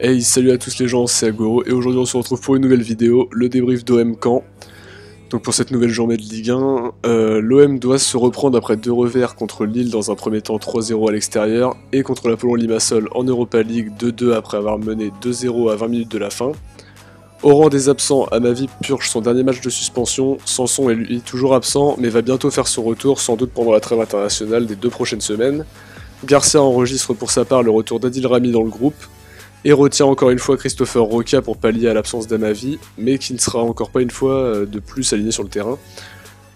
Hey, salut à tous les gens, c'est Agoro, et aujourd'hui on se retrouve pour une nouvelle vidéo, le débrief d'OM Caen. Donc pour cette nouvelle journée de Ligue 1, l'OM doit se reprendre après deux revers contre Lille dans un premier temps 3-0 à l'extérieur, et contre l'Apollon Limassol en Europa League 2-2 après avoir mené 2-0 à 20 minutes de la fin. Au rang des absents, Amavi purge son dernier match de suspension, Sanson est lui toujours absent, mais va bientôt faire son retour, sans doute pendant la trêve internationale des 2 prochaines semaines. Garcia enregistre pour sa part le retour d'Adil Rami dans le groupe, et retient encore une fois Christopher Roca pour pallier à l'absence d'Amavi, mais qui ne sera encore pas une fois de plus aligné sur le terrain.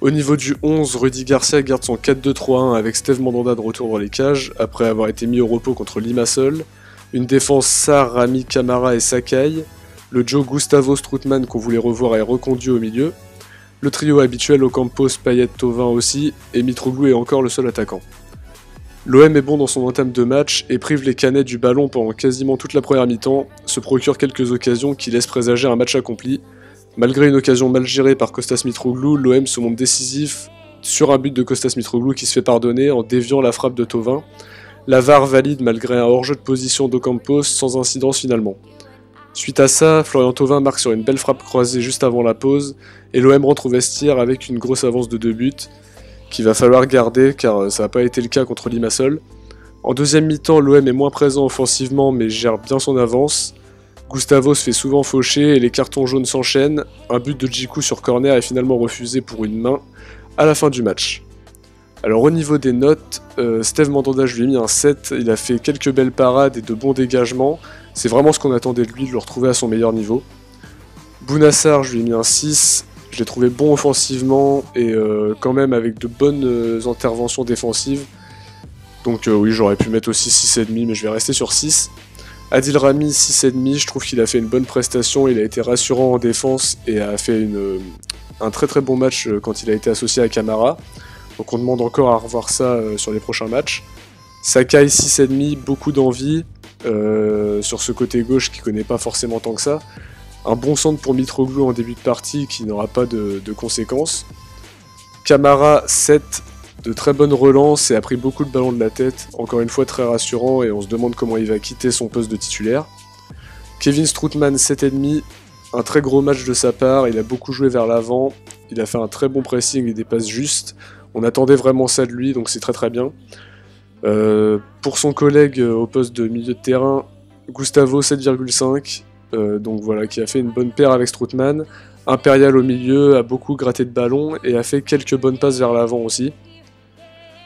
Au niveau du 11, Rudy Garcia garde son 4-2-3-1 avec Steve Mandanda de retour dans les cages, après avoir été mis au repos contre Limassol. Une défense Sarr, Rami, Camara et Sakai. Le Joe Gustavo Strootman qu'on voulait revoir est reconduit au milieu. Le trio habituel Ocampos, Payet, Thauvin aussi, et Mitroglou est encore le seul attaquant. L'OM est bon dans son entame de match et prive les Canets du ballon pendant quasiment toute la première mi-temps, se procure quelques occasions qui laissent présager un match accompli. Malgré une occasion mal gérée par Kostas Mitroglou, l'OM se montre décisif sur un but de Kostas Mitroglou qui se fait pardonner en déviant la frappe de Thauvin. La VAR valide malgré un hors-jeu de position d'Ocampos sans incidence finalement. Suite à ça, Florian Thauvin marque sur une belle frappe croisée juste avant la pause et l'OM rentre au vestiaire avec une grosse avance de 2 buts. Qu'il va falloir garder car ça n'a pas été le cas contre Limassol. En deuxième mi-temps, l'OM est moins présent offensivement mais gère bien son avance. Gustavo se fait souvent faucher et les cartons jaunes s'enchaînent. Un but de Djikou sur corner est finalement refusé pour une main à la fin du match. Alors au niveau des notes, Steve Mandanda, je lui ai mis un 7, il a fait quelques belles parades et de bons dégagements. C'est vraiment ce qu'on attendait de lui, de le retrouver à son meilleur niveau. Bounassar, je lui ai mis un 6. Je l'ai trouvé bon offensivement et quand même avec de bonnes interventions défensives. Donc oui, j'aurais pu mettre aussi 6,5 mais je vais rester sur 6. Adil Rami 6,5, je trouve qu'il a fait une bonne prestation, il a été rassurant en défense et a fait un très très bon match quand il a été associé à Camara. Donc on demande encore à revoir ça sur les prochains matchs. Sakai 6,5, beaucoup d'envie sur ce côté gauche qui connaît pas forcément tant que ça. Un bon centre pour Mitroglou en début de partie qui n'aura pas de conséquences. Camara 7, de très bonnes relances et a pris beaucoup de ballons de la tête, encore une fois très rassurant et on se demande comment il va quitter son poste de titulaire. Kevin Strootman 7,5, un très gros match de sa part, il a beaucoup joué vers l'avant, il a fait un très bon pressing et des passes justes, on attendait vraiment ça de lui donc c'est très très bien. Pour son collègue au poste de milieu de terrain, Gustavo 7,5. Donc voilà, qui a fait une bonne paire avec Strootman. Impérial au milieu, a beaucoup gratté de ballon et a fait quelques bonnes passes vers l'avant aussi.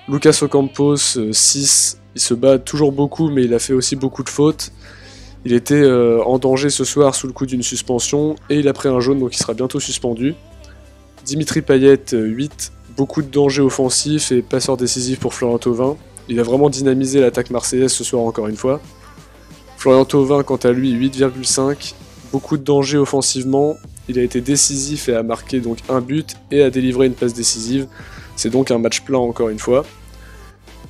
Lucas Ocampos, 6, il se bat toujours beaucoup mais il a fait aussi beaucoup de fautes. Il était en danger ce soir sous le coup d'une suspension et il a pris un jaune donc il sera bientôt suspendu. Dimitri Payet, 8, beaucoup de danger offensif et passeur décisif pour Florian Thauvin. Il a vraiment dynamisé l'attaque marseillaise ce soir encore une fois. Florian Thauvin, quant à lui, 8,5, beaucoup de danger offensivement, il a été décisif et a marqué donc un but et a délivré une passe décisive, c'est donc un match plein encore une fois.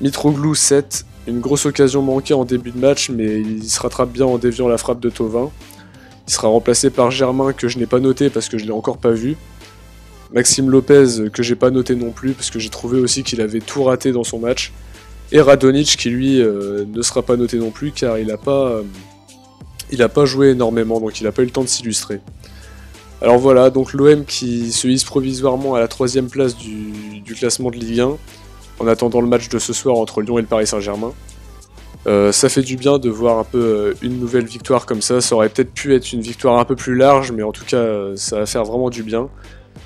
Mitroglou 7, une grosse occasion manquée en début de match mais il se rattrape bien en déviant la frappe de Thauvin. Il sera remplacé par Germain que je n'ai pas noté parce que je ne l'ai encore pas vu. Maxime Lopez que j'ai pas noté non plus parce que j'ai trouvé aussi qu'il avait tout raté dans son match. Et Radonjic qui lui ne sera pas noté non plus car il n'a pas joué énormément donc il n'a pas eu le temps de s'illustrer. Alors voilà, donc l'OM qui se hisse provisoirement à la 3ème place du classement de Ligue 1 en attendant le match de ce soir entre Lyon et le Paris Saint-Germain. Ça fait du bien de voir un peu une nouvelle victoire comme ça aurait peut-être pu être une victoire un peu plus large mais en tout cas ça va faire vraiment du bien.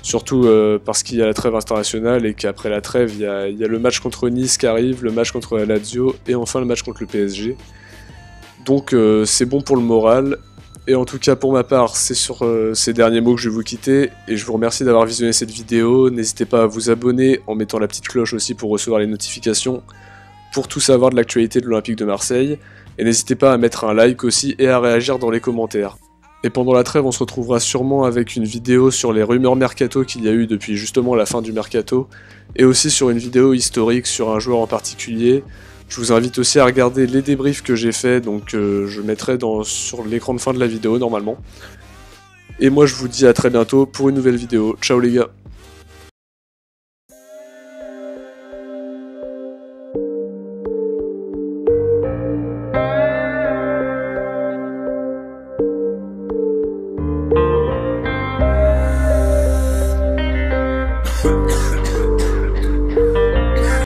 Surtout parce qu'il y a la trêve internationale et qu'après la trêve, il y a le match contre Nice qui arrive, le match contre la Lazio et enfin le match contre le PSG. Donc c'est bon pour le moral. Et en tout cas pour ma part, c'est sur ces derniers mots que je vais vous quitter. Et je vous remercie d'avoir visionné cette vidéo. N'hésitez pas à vous abonner en mettant la petite cloche aussi pour recevoir les notifications pour tout savoir de l'actualité de l'Olympique de Marseille. Et n'hésitez pas à mettre un like aussi et à réagir dans les commentaires. Et pendant la trêve, on se retrouvera sûrement avec une vidéo sur les rumeurs mercato qu'il y a eu depuis justement la fin du mercato, et aussi sur une vidéo historique sur un joueur en particulier. Je vous invite aussi à regarder les débriefs que j'ai fait, donc je mettrai sur l'écran de fin de la vidéo normalement. Et moi je vous dis à très bientôt pour une nouvelle vidéo. Ciao les gars!